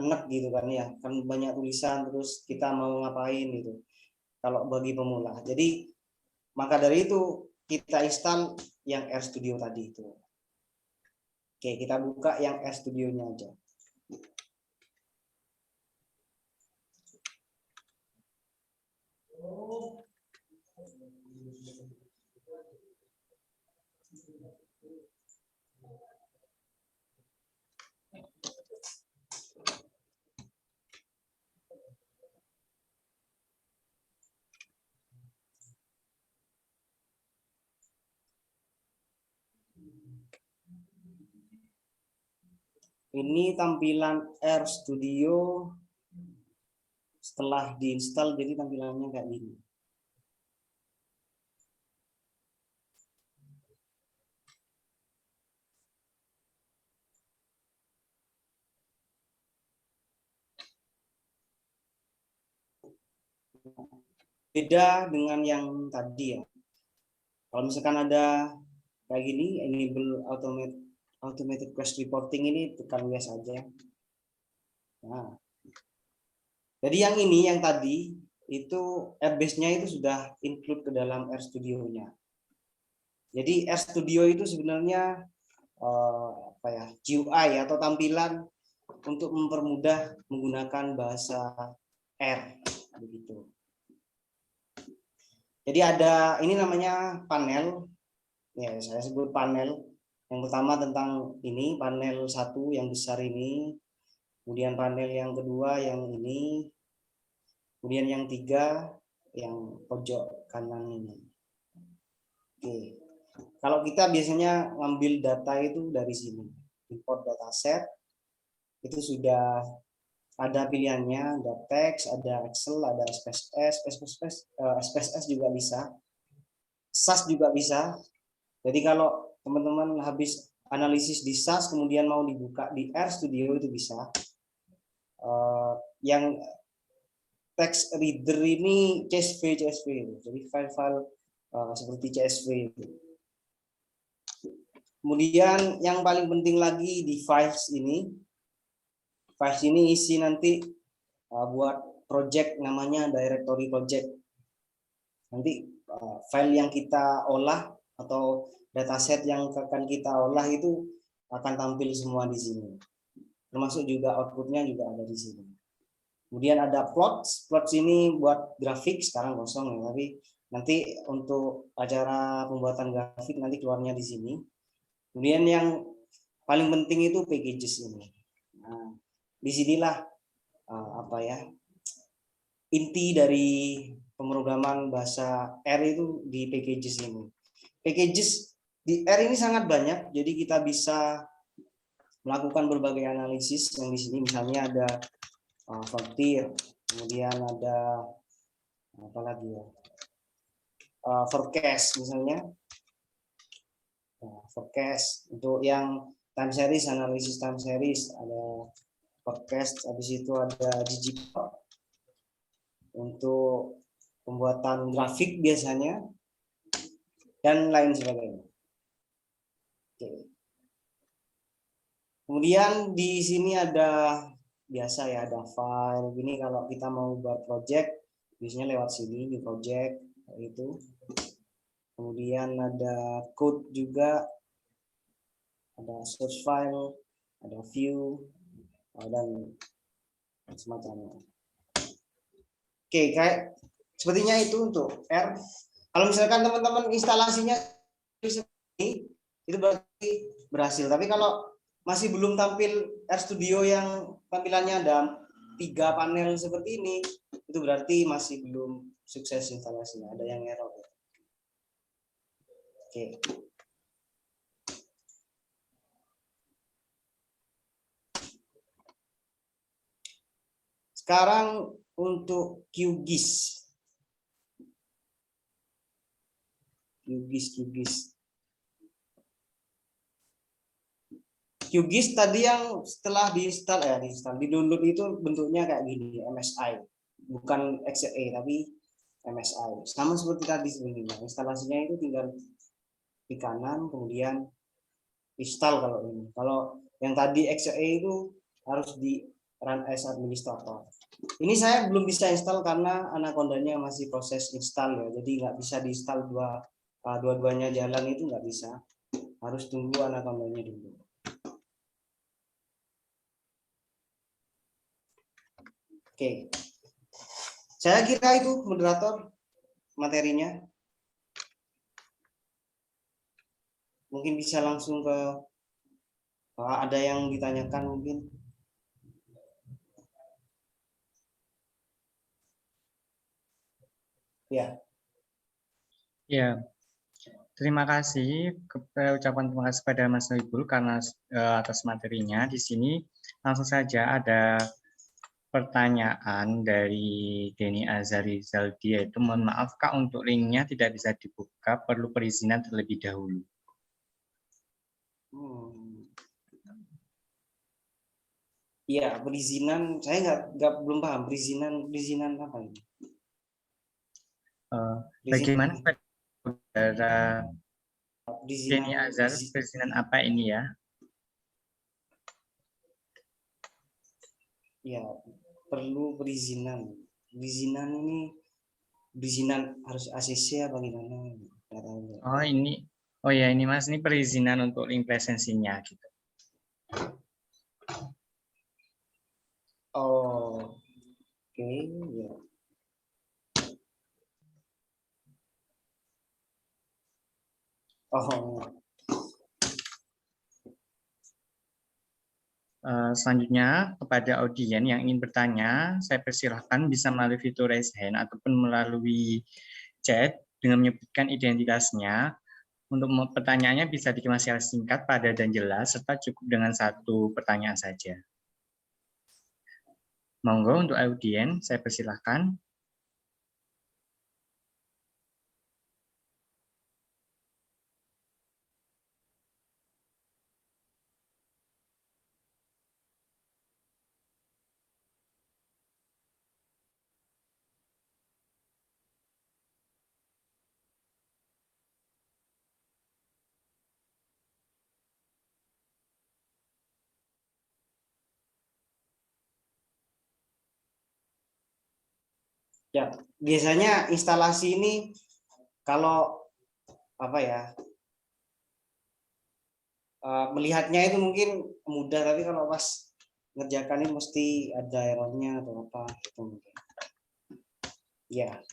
[SPEAKER 6] enak gitu kan ya, kan banyak tulisan terus kita mau ngapain gitu kalau bagi pemula. Jadi maka dari itu kita install yang RStudio tadi itu. Oke, kita buka yang RStudio-nya aja. Ini tampilan R Studio setelah diinstal, jadi tampilannya kayak gini. Beda dengan yang tadi ya. Kalau misalkan ada kayak gini, enable automated quest reporting, ini tekan yes saja. Nah, jadi yang ini, yang tadi itu Airbase-nya itu sudah include ke dalam RStudio-nya. Jadi RStudio itu sebenarnya apa ya, GUI atau tampilan untuk mempermudah menggunakan bahasa R begitu. Jadi ada ini namanya panel, ya saya sebut panel. Yang pertama tentang ini panel 1 yang besar ini, kemudian panel yang kedua yang ini, kemudian yang 3 yang pojok kanan ini. Oke, kalau kita biasanya ngambil data itu dari sini, import dataset, itu sudah ada pilihannya, ada teks, ada Excel, ada SPSS juga bisa, SAS juga bisa. Jadi kalau teman-teman habis analisis di SAS kemudian mau dibuka di RStudio itu bisa. Yang text reader ini CSV, jadi file-file seperti CSV. Kemudian yang paling penting lagi di files ini isi nanti buat project, namanya directory project. Nanti file yang kita olah atau dataset yang akan kita olah itu akan tampil semua di sini. Termasuk juga outputnya juga ada di sini. Kemudian ada plots ini buat grafik, sekarang kosong ya, tapi nanti untuk acara pembuatan grafik nanti keluarnya di sini. Kemudian yang paling penting itu packages ini. Nah, disinilah apa ya, inti dari pemrograman bahasa R itu di packages ini. Packages di R ini sangat banyak, jadi kita bisa melakukan berbagai analisis. Yang di sini misalnya ada Frontier, kemudian ada apa lagi ya, forecast misalnya. Nah, forecast untuk yang time series, analisis time series, ada forecast. Habis itu ada ggplot untuk pembuatan grafik biasanya, dan lain sebagainya. Oke. Kemudian di sini ada biasa ya, ada file gini. Kalau kita mau buat project biasanya lewat sini di project itu. Kemudian ada code juga, ada source file, ada view, dan semacamnya. Oke, kayak sepertinya itu untuk R. Kalau misalkan teman-teman instalasinya seperti itu berarti berhasil. Tapi kalau masih belum tampil RStudio yang tampilannya ada 3 panel seperti ini, itu berarti masih belum sukses instalasinya, ada yang error. Oke. Sekarang untuk QGIS. QGIS tadi yang setelah di download itu bentuknya kayak gini, MSI, bukan XE tapi MSI. Sama seperti tadi sebenarnya, instalasinya itu tinggal di kanan kemudian install kalau ini. Kalau yang tadi XE itu harus di run as administrator. Ini saya belum bisa install karena Anaconda-nya masih proses install ya, jadi nggak bisa diinstal dua-duanya jalan, itu nggak bisa. Harus tunggu Anaconda-nya dulu. Oke, saya kira itu moderator materinya. Mungkin bisa langsung ke ada yang ditanyakan mungkin. Ya.
[SPEAKER 5] Ya, Terima kasih, ucapan terima kasih pada Mas Sohibul karena atas materinya. Di sini langsung saja ada pertanyaan dari Denny Azari Zaldi, yaitu mohon maaf Kak, untuk linknya tidak bisa dibuka, perlu perizinan terlebih dahulu.
[SPEAKER 6] Iya, perizinan. Saya belum paham perizinan apa ini?
[SPEAKER 5] Bagaimana saudara Denny
[SPEAKER 6] Perizinan,
[SPEAKER 5] Azhar, perizinan apa ini ya?
[SPEAKER 6] ya perlu perizinan. Perizinan ini perizinan harus ACC apa gimana? Nggak tahu.
[SPEAKER 5] Oh ini, oh ya ini Mas, ini perizinan untuk link presensinya gitu.
[SPEAKER 6] Oh, oke, ya. Oh,
[SPEAKER 5] selanjutnya kepada audien yang ingin bertanya, saya persilahkan bisa melalui fitur raise hand ataupun melalui chat dengan menyebutkan identitasnya. Untuk pertanyaannya bisa dikemas secara singkat, padat dan jelas, serta cukup dengan satu pertanyaan saja. Monggo untuk audien, saya persilahkan.
[SPEAKER 6] ya. Biasanya instalasi ini kalau apa ya, melihatnya itu mungkin mudah, tapi kalau pas ngerjakan ini mesti ada errornya atau apa gitu mungkin. Ya.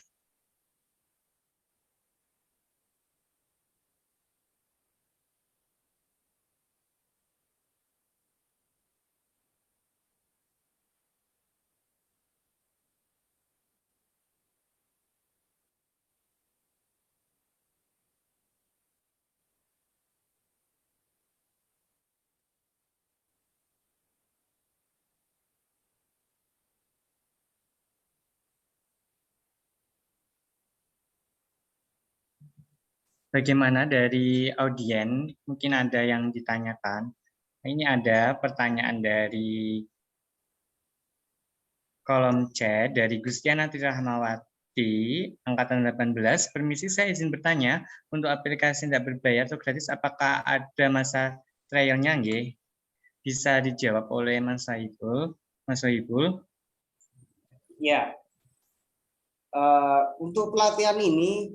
[SPEAKER 5] Bagaimana dari audien? Mungkin ada yang ditanyakan. Ini ada pertanyaan dari kolom chat dari Gustiana Tirahmawati, angkatan 18. Permisi, saya izin bertanya, untuk aplikasi tidak berbayar atau gratis, apakah ada masa trialnya, nggih? Bisa dijawab oleh Mas Sohibul. Mas Sohibul.
[SPEAKER 6] Ya. Untuk pelatihan ini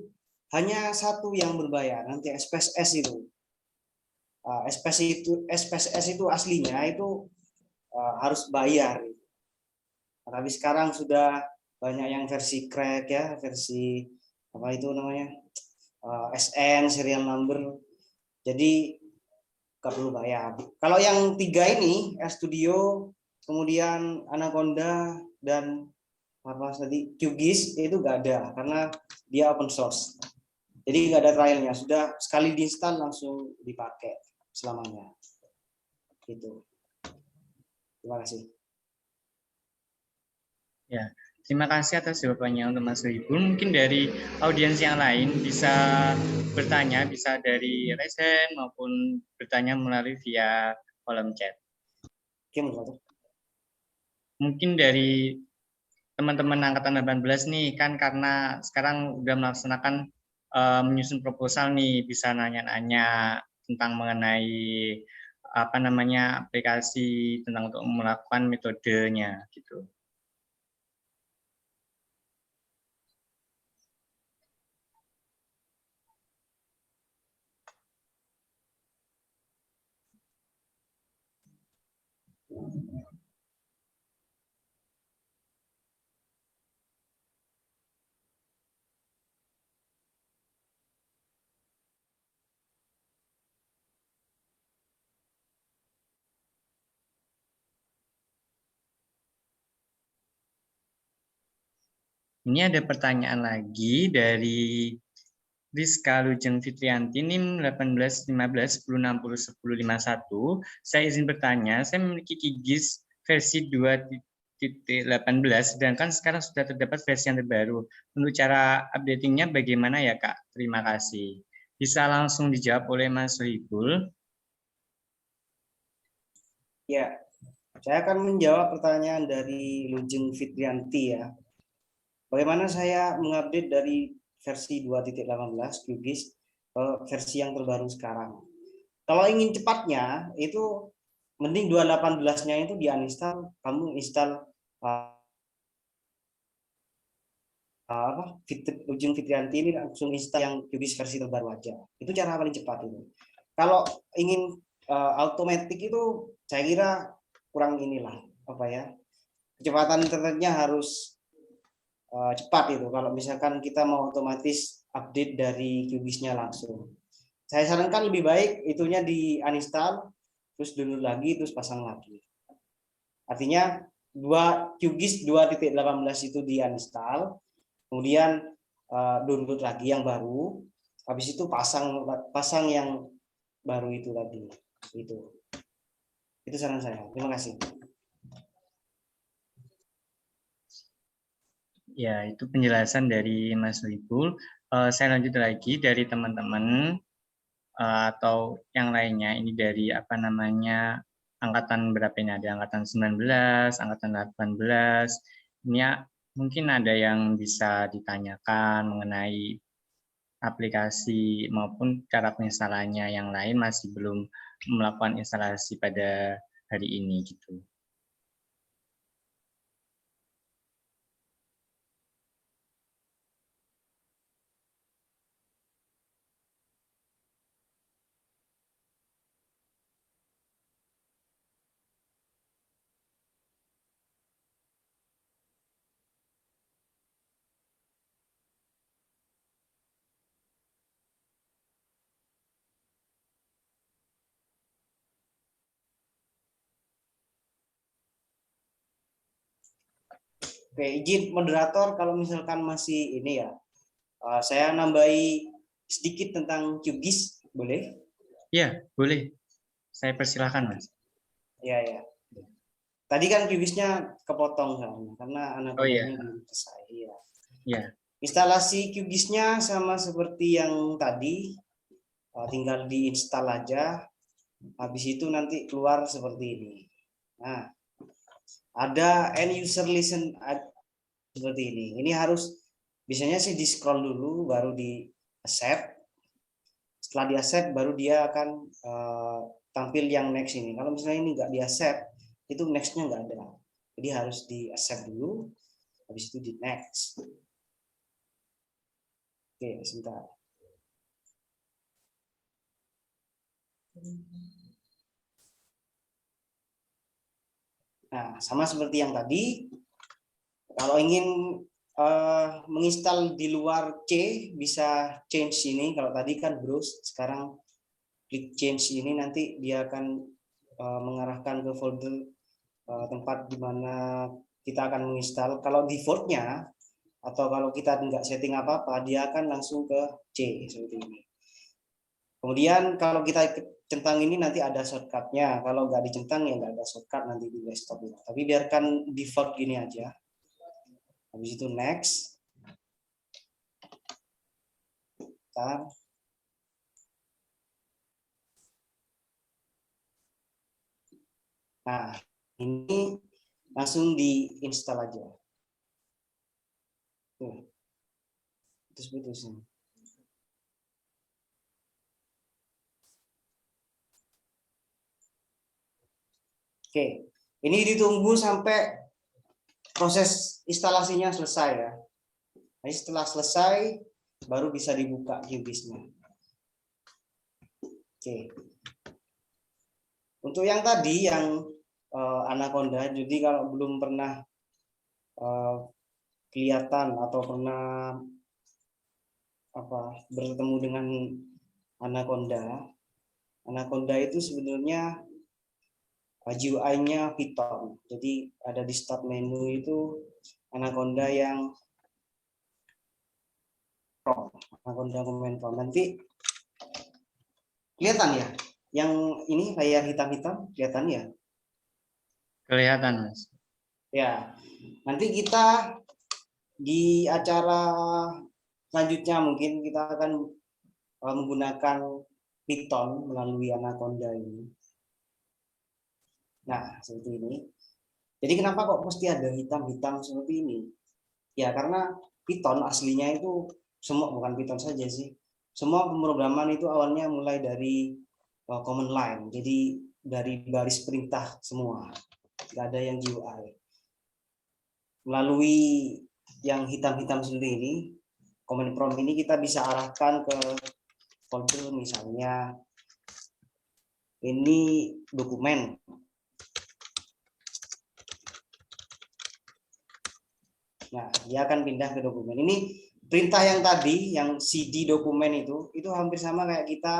[SPEAKER 6] hanya satu yang berbayar, nanti SPSS itu. SPSS itu aslinya itu harus bayar. Tapi sekarang sudah banyak yang versi crack ya, versi apa itu namanya, SN serial number. Jadi nggak perlu bayar. Kalau yang 3 ini, Studio, kemudian Anaconda dan apa tadi QGIS itu nggak ada karena dia open source. Jadi nggak ada trialnya, sudah sekali diinstal langsung dipakai selamanya. Gitu. Terima kasih.
[SPEAKER 5] Ya, terima kasih atas jawabannya untuk Mas Sohibul. Mungkin dari audiens yang lain bisa bertanya, bisa dari raise hand maupun bertanya melalui via kolom chat. Mungkin dari teman-teman angkatan 18 nih, kan karena sekarang udah melaksanakan menyusun proposal nih, bisa nanya-nanya tentang mengenai apa namanya aplikasi tentang untuk melakukan metodenya gitu. Ini ada pertanyaan lagi dari Rizka Lujeng Fitrianti NIM 181510601051. Saya izin bertanya, saya memiliki QGIS versi 2.18, sedangkan sekarang sudah terdapat versi yang terbaru. Untuk cara updatingnya bagaimana ya Kak? Terima kasih. Bisa langsung dijawab oleh Mas Sohibul.
[SPEAKER 6] Ya, saya akan menjawab pertanyaan dari Lujeng Fitrianti ya. Bagaimana saya mengupdate dari versi 2.18 QGIS ke versi yang terbaru sekarang. Kalau ingin cepatnya, itu mending 2.18-nya itu di-uninstall, kamu install Lujeng Fitrianti ini langsung install yang QGIS versi terbaru aja. Itu cara paling cepat itu. Kalau ingin automatic itu saya kira kurang inilah apa ya. Kecepatan internetnya harus cepat itu. Kalau misalkan kita mau otomatis update dari QGIS-nya langsung. Saya sarankan lebih baik itunya di uninstall, terus download lagi, terus pasang lagi. Artinya QGIS 2.18 itu di uninstall, kemudian download lagi yang baru, habis itu pasang yang baru itu tadi. Itu saran saya. Terima kasih.
[SPEAKER 5] Ya, itu penjelasan dari Mas Sohibul. Saya lanjut lagi dari teman-teman atau yang lainnya. Ini dari apa namanya angkatan berapa ini? Ada angkatan 19, angkatan 18. Ini ya, mungkin ada yang bisa ditanyakan mengenai aplikasi maupun cara penginstalannya. Yang lain masih belum melakukan instalasi pada hari ini gitu.
[SPEAKER 6] Oke, izin moderator kalau misalkan masih ini ya, saya nambahi sedikit tentang QGIS, boleh?
[SPEAKER 5] Iya, boleh. Saya persilahkan, Mas.
[SPEAKER 6] Ya. Tadi kan QGIS-nya kepotong karena anak kodenya belum selesai.
[SPEAKER 5] Iya.
[SPEAKER 6] Instalasi QGIS-nya sama seperti yang tadi, tinggal diinstal aja. Habis itu nanti keluar seperti ini. Nah, ada end user listen seperti ini. Ini harus biasanya sih di scroll dulu baru di accept. Setelah di accept baru dia akan tampil yang next ini. Kalau misalnya ini nggak di accept, itu next-nya nggak ada. Jadi harus di accept dulu, habis itu di next. Oke, sebentar. Nah, sama seperti yang tadi, kalau ingin menginstal di luar C, bisa change ini. Kalau tadi kan browse, sekarang klik change ini, nanti dia akan mengarahkan ke folder tempat di mana kita akan menginstal. Kalau defaultnya, atau kalau kita nggak setting apa-apa, dia akan langsung ke C, seperti ini. Kemudian kalau kita centang ini nanti ada shortcutnya. Kalau nggak dicentang ya nggak ada shortcut nanti di desktop ini. Tapi biarkan default gini aja. Habis itu next. Bentar. Nah, ini langsung diinstal aja. Tuh. Putus-putusnya. Oke, ini ditunggu sampai proses instalasinya selesai ya. Nah, setelah selesai, baru bisa dibuka QGIS-nya. Oke. Untuk yang tadi, yang Anaconda, jadi kalau belum pernah kelihatan atau pernah bertemu dengan Anaconda itu sebenarnya GUI-nya Python. Jadi ada di start menu itu Anaconda yang Anaconda Command Prompt. Nanti kelihatan ya, yang ini layar hitam-hitam kelihatan ya.
[SPEAKER 5] Kelihatan, Mas.
[SPEAKER 6] Ya, nanti kita di acara selanjutnya mungkin kita akan menggunakan Python melalui Anaconda ini. Nah, seperti ini. Jadi kenapa kok mesti ada hitam-hitam seperti ini? Ya, karena Python aslinya itu semua, bukan Python saja sih. Semua pemrograman itu awalnya mulai dari command line. Jadi dari baris perintah semua. Nggak ada yang GUI. Melalui yang hitam-hitam seperti ini, command prompt ini kita bisa arahkan ke folder, misalnya ini dokumen. Nah, dia akan pindah ke dokumen. Ini perintah yang tadi, yang cd dokumen itu hampir sama kayak kita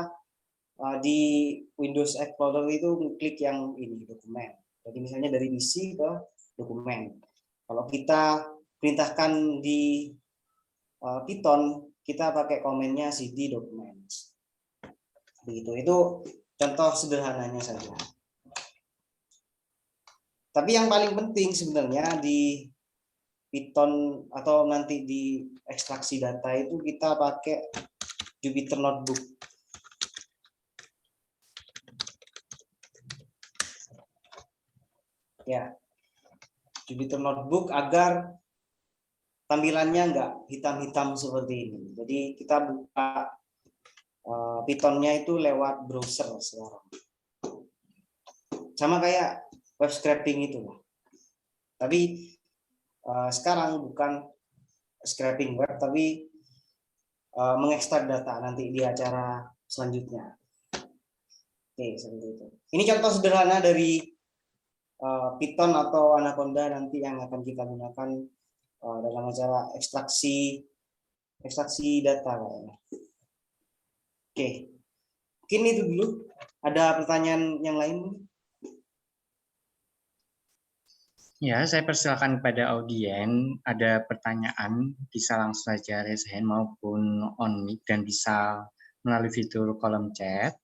[SPEAKER 6] di Windows Explorer itu klik yang ini, dokumen. Jadi misalnya dari isi ke dokumen. Kalau kita perintahkan di Python, kita pakai komennya cd dokumen. Begitu. Itu contoh sederhananya saja. Tapi yang paling penting sebenarnya di Python atau nanti di ekstraksi data itu kita pakai Jupyter Notebook. Ya, Jupyter Notebook agar tampilannya nggak hitam-hitam seperti ini. Jadi kita buka Python-nya itu lewat browser sekarang. Sama kayak web scraping itu lah. Tapi sekarang bukan scraping web, tapi mengekstrak data nanti di acara selanjutnya. Oke, seperti itu. Ini contoh sederhana dari Python atau Anaconda nanti yang akan kita gunakan dalam acara ekstraksi data kayaknya. Oke, mungkin itu dulu. Ada pertanyaan yang lain?
[SPEAKER 5] Ya, saya persilakan kepada audien. Ada pertanyaan, bisa langsung saja raise hand maupun on mic dan bisa melalui fitur kolom chat.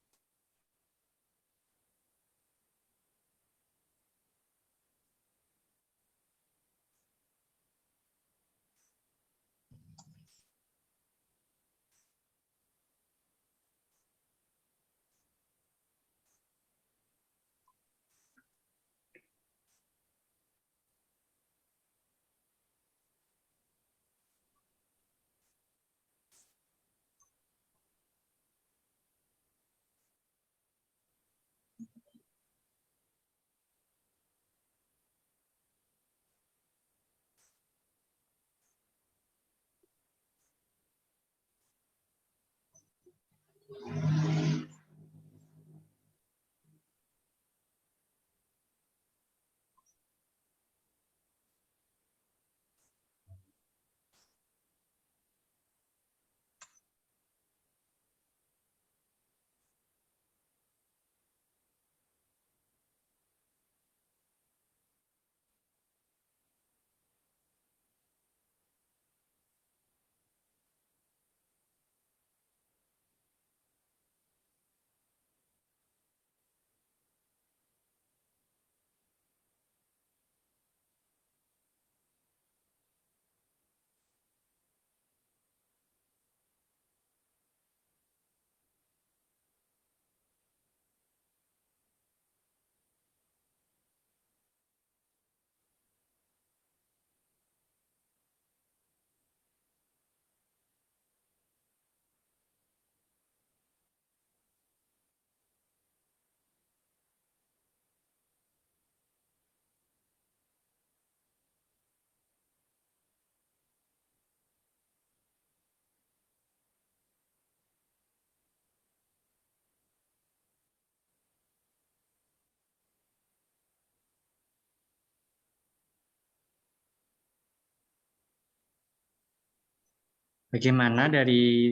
[SPEAKER 5] Bagaimana dari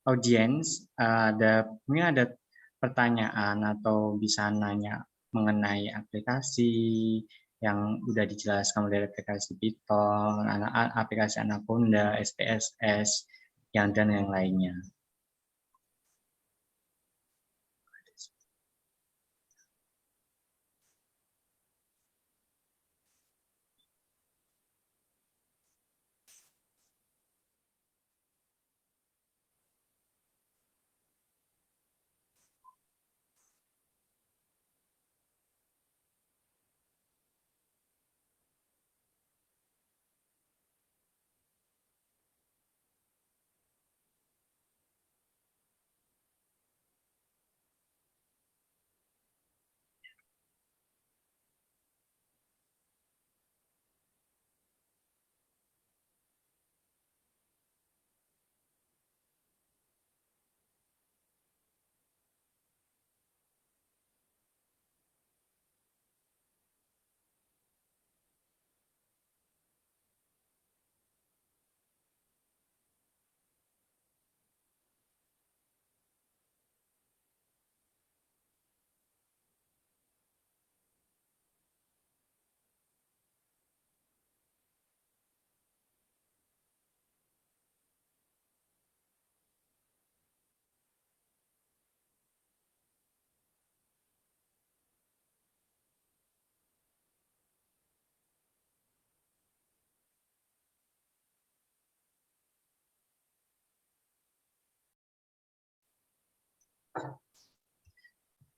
[SPEAKER 5] audiens, mungkin ada pertanyaan atau bisa nanya mengenai aplikasi yang sudah dijelaskan dari aplikasi Python, aplikasi Anaconda, SPSS, dan yang lainnya.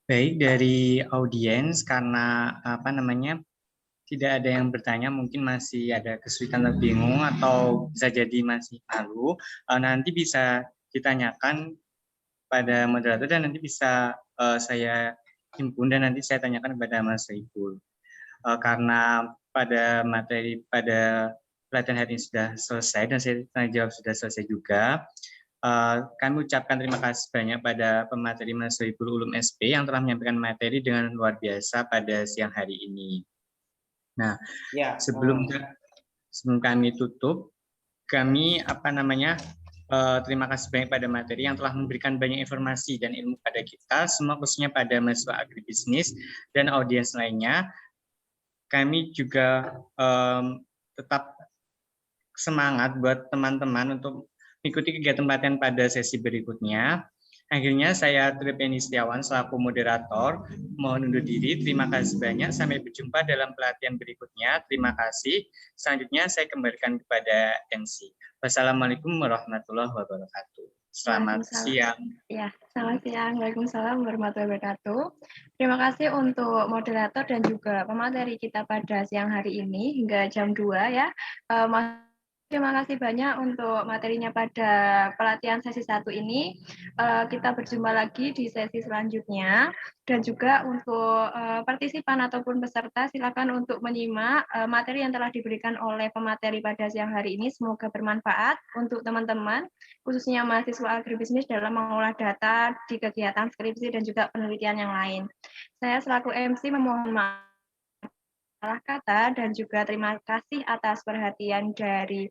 [SPEAKER 5] Baik, dari audiens karena tidak ada yang bertanya, mungkin masih ada kesulitan atau bingung atau bisa jadi masih malu, nanti bisa ditanyakan pada moderator dan nanti bisa saya himpun dan nanti saya tanyakan kepada Mas Saiful. Karena pada pelatihan hari ini sudah selesai dan saya tanya jawab sudah selesai juga. Kami ucapkan terima kasih banyak pada pemateri Mas Sohibul Ulum SP yang telah menyampaikan materi dengan luar biasa pada siang hari ini. Nah, sebelum kami tutup, kami terima kasih banyak pada materi yang telah memberikan banyak informasi dan ilmu pada kita, semua khususnya pada mahasiswa agribisnis dan audiens lainnya. Kami juga tetap semangat buat teman-teman untuk mengikuti kegiatan pelatihan pada sesi berikutnya. Akhirnya saya Trip Eni Setiawan selaku moderator mohon undur diri. Terima kasih banyak. Sampai berjumpa dalam pelatihan berikutnya. Terima kasih. Selanjutnya saya kembalikan kepada MC. Wassalamualaikum warahmatullahi wabarakatuh. Selamat siang.
[SPEAKER 1] Ya, selamat siang. Waalaikumsalam warahmatullahi wabarakatuh. Terima kasih untuk moderator dan juga pemateri kita pada siang hari ini hingga jam 2 ya. Terima kasih banyak untuk materinya pada pelatihan sesi 1 ini. Kita berjumpa lagi di sesi selanjutnya. Dan juga untuk partisipan ataupun peserta, silakan untuk menyimak materi yang telah diberikan oleh pemateri pada siang hari ini. Semoga bermanfaat untuk teman-teman, khususnya mahasiswa agribisnis dalam mengolah data di kegiatan skripsi dan juga penelitian yang lain. Saya selaku MC memohon maaf salah kata dan juga terima kasih atas perhatian dari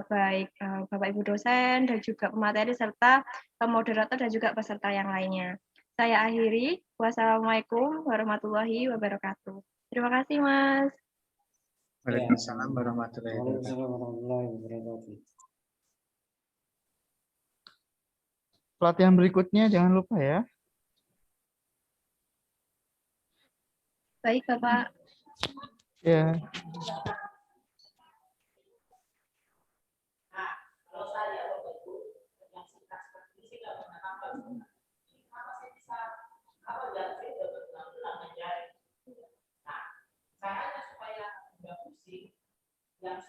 [SPEAKER 1] baik Bapak Ibu dosen dan juga pemateri serta moderator dan juga peserta yang lainnya. Saya akhiri. Wassalamualaikum warahmatullahi wabarakatuh. Terima kasih, Mas.
[SPEAKER 5] Waalaikumsalam warahmatullahi wabarakatuh.
[SPEAKER 3] Pelatihan berikutnya jangan lupa ya.
[SPEAKER 1] Baik, Bapak.
[SPEAKER 3] Ya.
[SPEAKER 7] Saya supaya nggak pusing, yang